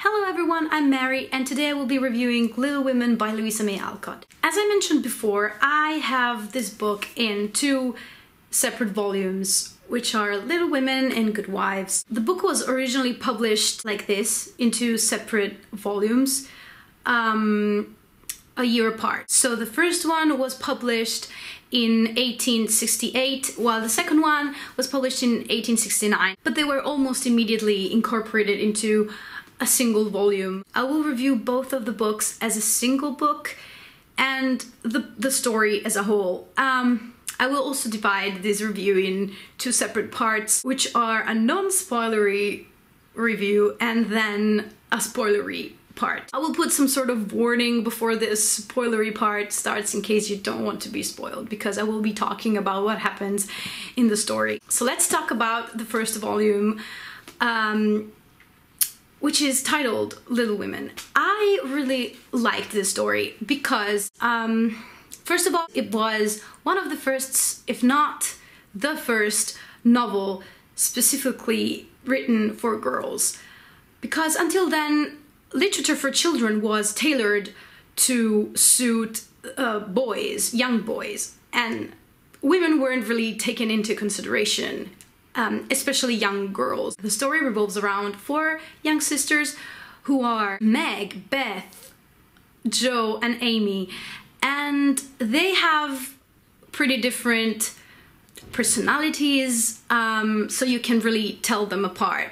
Hello everyone, I'm Mary and today I will be reviewing Little Women by Louisa May Alcott. As I mentioned before, I have this book in two separate volumes, which are Little Women and Good Wives. The book was originally published like this, in two separate volumes, a year apart. So the first one was published in 1868, while the second one was published in 1869, but they were almost immediately incorporated into a single volume. I will review both of the books as a single book and the story as a whole. I will also divide this review in two separate parts, which are a non-spoilery review and then a spoilery part. I will put some sort of warning before this spoilery part starts in case you don't want to be spoiled, because I will be talking about what happens in the story. So let's talk about the first volume, which is titled Little Women. I really liked this story because, first of all, it was one of the first, if not the first, novel specifically written for girls. Because until then, literature for children was tailored to suit boys, young boys, and women weren't really taken into consideration. Especially young girls. The story revolves around four young sisters who are Meg, Beth, Jo, and Amy, and they have pretty different personalities, so you can really tell them apart,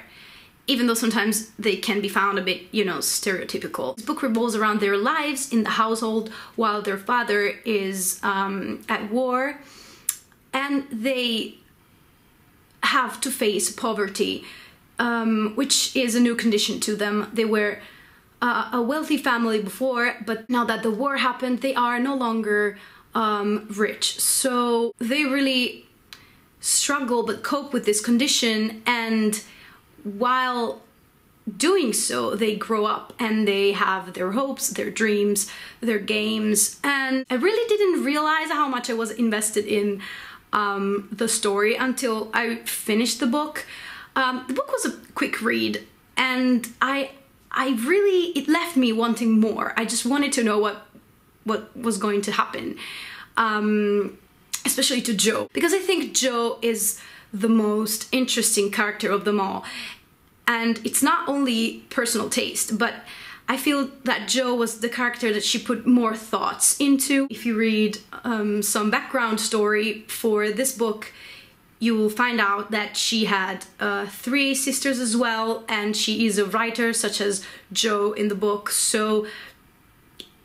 even though sometimes they can be found a bit, you know, stereotypical. This book revolves around their lives in the household while their father is at war, and they have to face poverty, which is a new condition to them. They were a wealthy family before, but now that the war happened, they are no longer rich. So they really struggle but cope with this condition, and while doing so, they grow up and they have their hopes, their dreams, their games. And I really didn't realize how much I was invested in the story until I finished the book. The book was a quick read, and it left me wanting more. I just wanted to know what was going to happen, especially to Jo, because I think Jo is the most interesting character of them all. And it's not only personal taste, but I feel that Jo was the character that she put more thoughts into. If you read some background story for this book, you will find out that she had three sisters as well, and she is a writer such as Jo in the book, so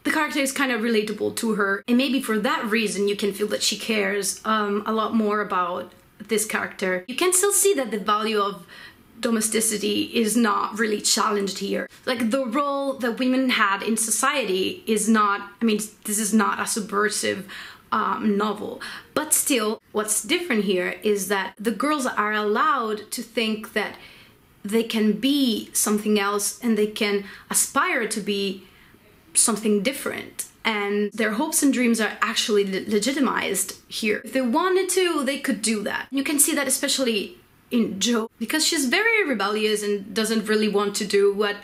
the character is kind of relatable to her, and maybe for that reason you can feel that she cares a lot more about this character. You can still see that the value of domesticity is not really challenged here. Like, the role that women had in society is not, I mean, this is not a subversive novel, but still what's different here is that the girls are allowed to think that they can be something else and they can aspire to be something different, and their hopes and dreams are actually legitimized here. If they wanted to, they could do that. You can see that especially in Jo, because she's very rebellious and doesn't really want to do what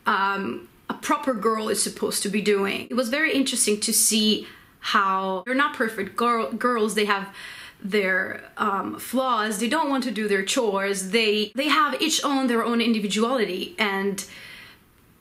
a proper girl is supposed to be doing. It was very interesting to see how they're not perfect girls, they have their flaws, they don't want to do their chores, they have each their own individuality, and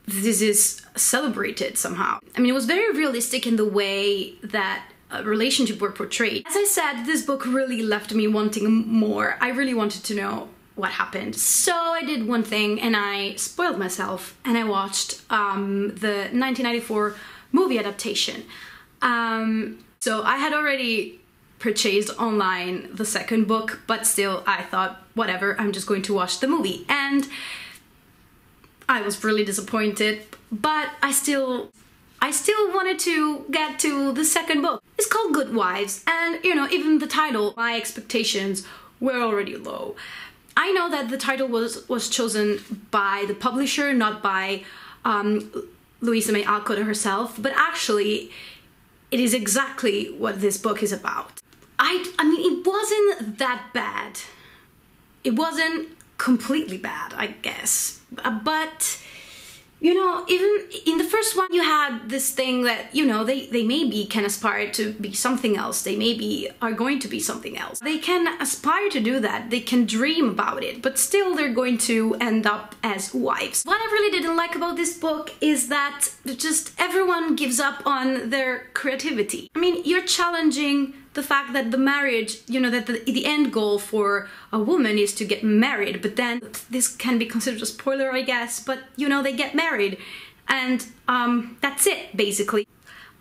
this is celebrated somehow. I mean, it was very realistic in the way that relationship were portrayed. As I said, this book really left me wanting more. I really wanted to know what happened. So I did one thing and I spoiled myself and I watched the 1994 movie adaptation. So I had already purchased online the second book, but still I thought, whatever, I'm just going to watch the movie. And I was really disappointed, but I still wanted to get to the second book. It's called Good Wives, and you know, even the title, my expectations were already low. I know that the title was chosen by the publisher, not by Louisa May Alcott herself, but actually it is exactly what this book is about. I mean, it wasn't that bad. It wasn't completely bad, I guess, but You know, even in the first one, you had this thing that, you know, they maybe can aspire to be something else. They maybe are going to be something else. They can aspire to do that. They can dream about it, but still they're going to end up as wives. What I really didn't like about this book is that just everyone gives up on their creativity. I mean, you're challenging the fact that the marriage, you know, that the end goal for a woman is to get married, but then this can be considered a spoiler, I guess, but you know, they get married and that's it, basically.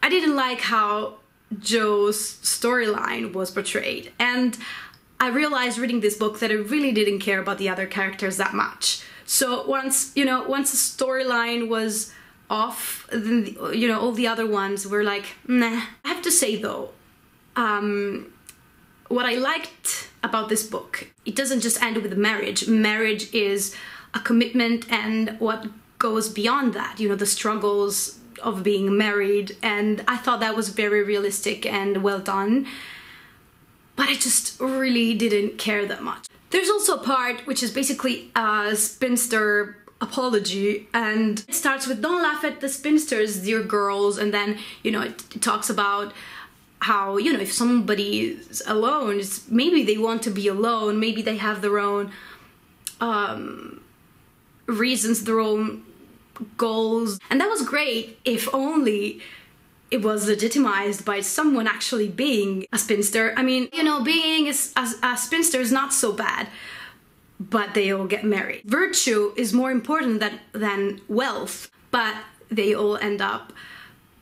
I didn't like how Jo's storyline was portrayed, and I realized reading this book that I really didn't care about the other characters that much. So once, you know, once the storyline was off, then, you know, all the other ones were like, nah. I have to say though, what I liked about this book, it doesn't just end with marriage. Marriage is a commitment and what goes beyond that, you know, the struggles of being married, and I thought that was very realistic and well done, but I just really didn't care that much. There's also a part which is basically a spinster apology, and it starts with "Don't laugh at the spinsters, dear girls," and then, you know, it talks about how, you know, if somebody's alone, it's maybe they want to be alone, maybe they have their own reasons, their own goals. And that was great if only it was legitimized by someone actually being a spinster. I mean, you know, being a spinster is not so bad, but they all get married. Virtue is more important than wealth, but they all end up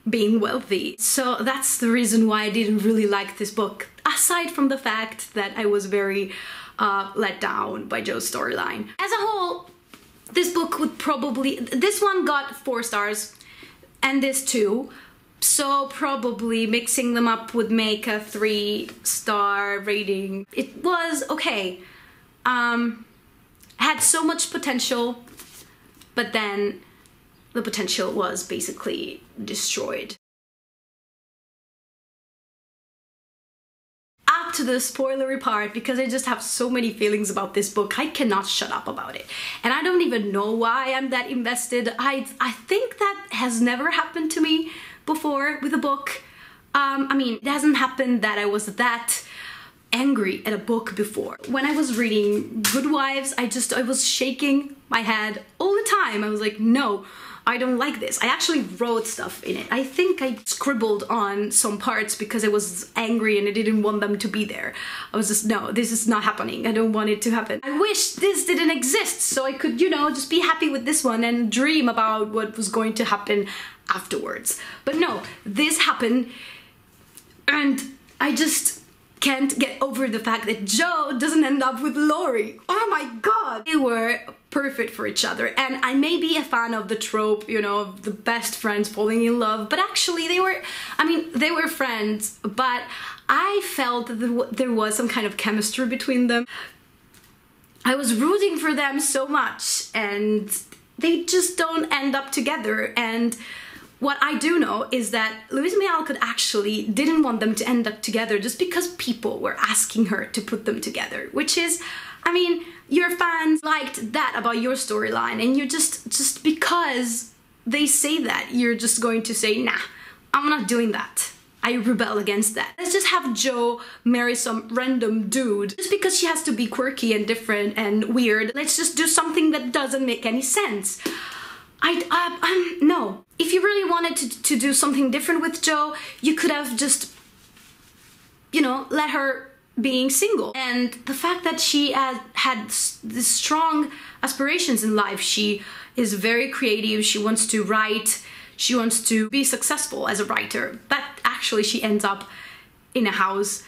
being wealthy. So that's the reason why I didn't really like this book, aside from the fact that I was very let down by Jo's storyline. As a whole, this book would probably, this one got 4 stars and this 2, so probably mixing them up would make a 3-star rating. It was okay. Had so much potential, but then the potential was basically destroyed. Up to the spoilery part, because I just have so many feelings about this book, I cannot shut up about it. And I don't even know why I'm that invested. I think that has never happened to me before with a book. I mean, it hasn't happened that I was that angry at a book before. When I was reading Good Wives, I was shaking my head all the time. I was like, no, I don't like this. I actually wrote stuff in it. I think I scribbled on some parts because I was angry and I didn't want them to be there. I was just, no, this is not happening. I don't want it to happen. I wish this didn't exist so I could, you know, just be happy with this one and dream about what was going to happen afterwards. But no, this happened, and I just can't get over the fact that Jo doesn't end up with Laurie. Oh my god! They were perfect for each other, and I may be a fan of the trope, you know, of the best friends falling in love, but actually they were, I mean, they were friends, but I felt that there was some kind of chemistry between them. I was rooting for them so much, and they just don't end up together. And what I do know is that Louisa May Alcott actually didn't want them to end up together just because people were asking her to put them together, which is, I mean, your fans liked that about your storyline, and you just because they say that, you're just going to say, nah, I'm not doing that. I rebel against that. Let's just have Jo marry some random dude just because she has to be quirky and different and weird. Let's just do something that doesn't make any sense. No. If you really wanted to do something different with Jo, you could have just, you know, let her being single. And the fact that she had this strong aspirations in life, she is very creative, she wants to write, she wants to be successful as a writer, but actually she ends up in a house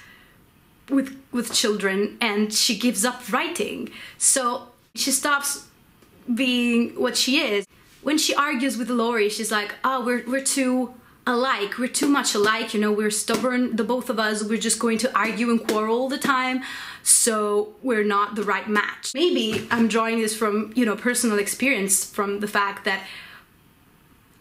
with children and she gives up writing. So she stops being what she is. When she argues with Laurie, she's like, oh, we're too alike, we're too much alike, you know, we're stubborn, the both of us, we're just going to argue and quarrel all the time, so we're not the right match. Maybe I'm drawing this from, you know, personal experience, from the fact that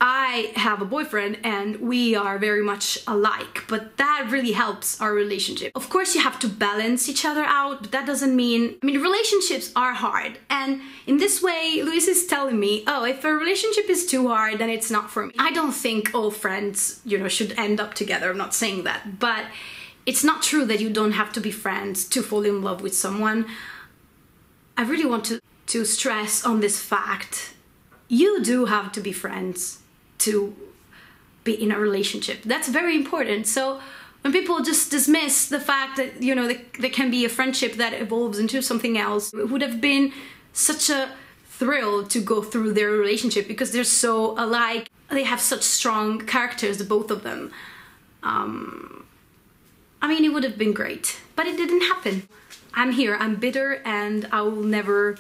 I have a boyfriend and we are very much alike, but that really helps our relationship. Of course, you have to balance each other out, but that doesn't mean... I mean, relationships are hard. And in this way, Louisa is telling me, oh, if a relationship is too hard, then it's not for me. I don't think all friends, you know, should end up together. I'm not saying that. But it's not true that you don't have to be friends to fall in love with someone. I really want to stress on this fact. You do have to be friends to be in a relationship. That's very important. So when people just dismiss the fact that, you know, there can be a friendship that evolves into something else, it would have been such a thrill to go through their relationship because they're so alike. They have such strong characters, the both of them. I mean, it would have been great, but it didn't happen. I'm here, I'm bitter, and I will never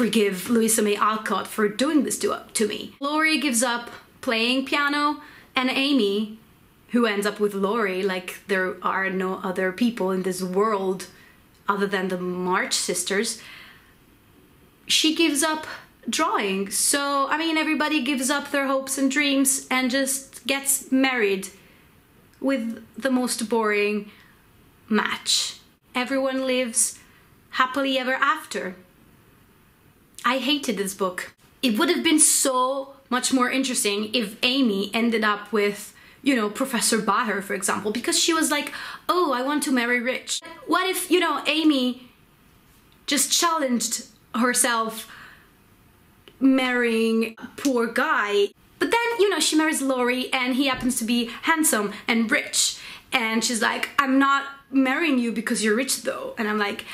forgive Louisa May Alcott for doing this to me. Laurie gives up playing piano, and Amy, who ends up with Laurie, like there are no other people in this world other than the March sisters, she gives up drawing. So, I mean, everybody gives up their hopes and dreams and just gets married with the most boring match. Everyone lives happily ever after. I hated this book. It would have been so much more interesting if Amy ended up with, you know, Professor Baher, for example, because she was like, oh, I want to marry rich. What if, you know, Amy just challenged herself marrying a poor guy? But then, you know, she marries Laurie and he happens to be handsome and rich. And she's like, I'm not marrying you because you're rich though. And I'm like,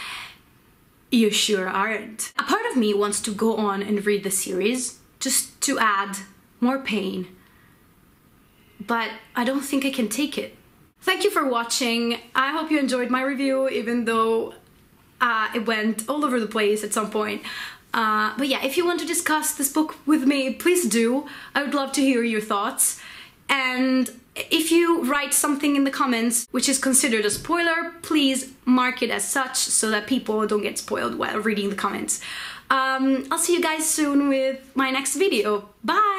you sure aren't. A part of me wants to go on and read the series just to add more pain, but I don't think I can take it. Thank you for watching. I hope you enjoyed my review, even though it went all over the place at some point. But yeah, if you want to discuss this book with me, please do. I would love to hear your thoughts. And if you write something in the comments which is considered a spoiler, please mark it as such so that people don't get spoiled while reading the comments. I'll see you guys soon with my next video. Bye!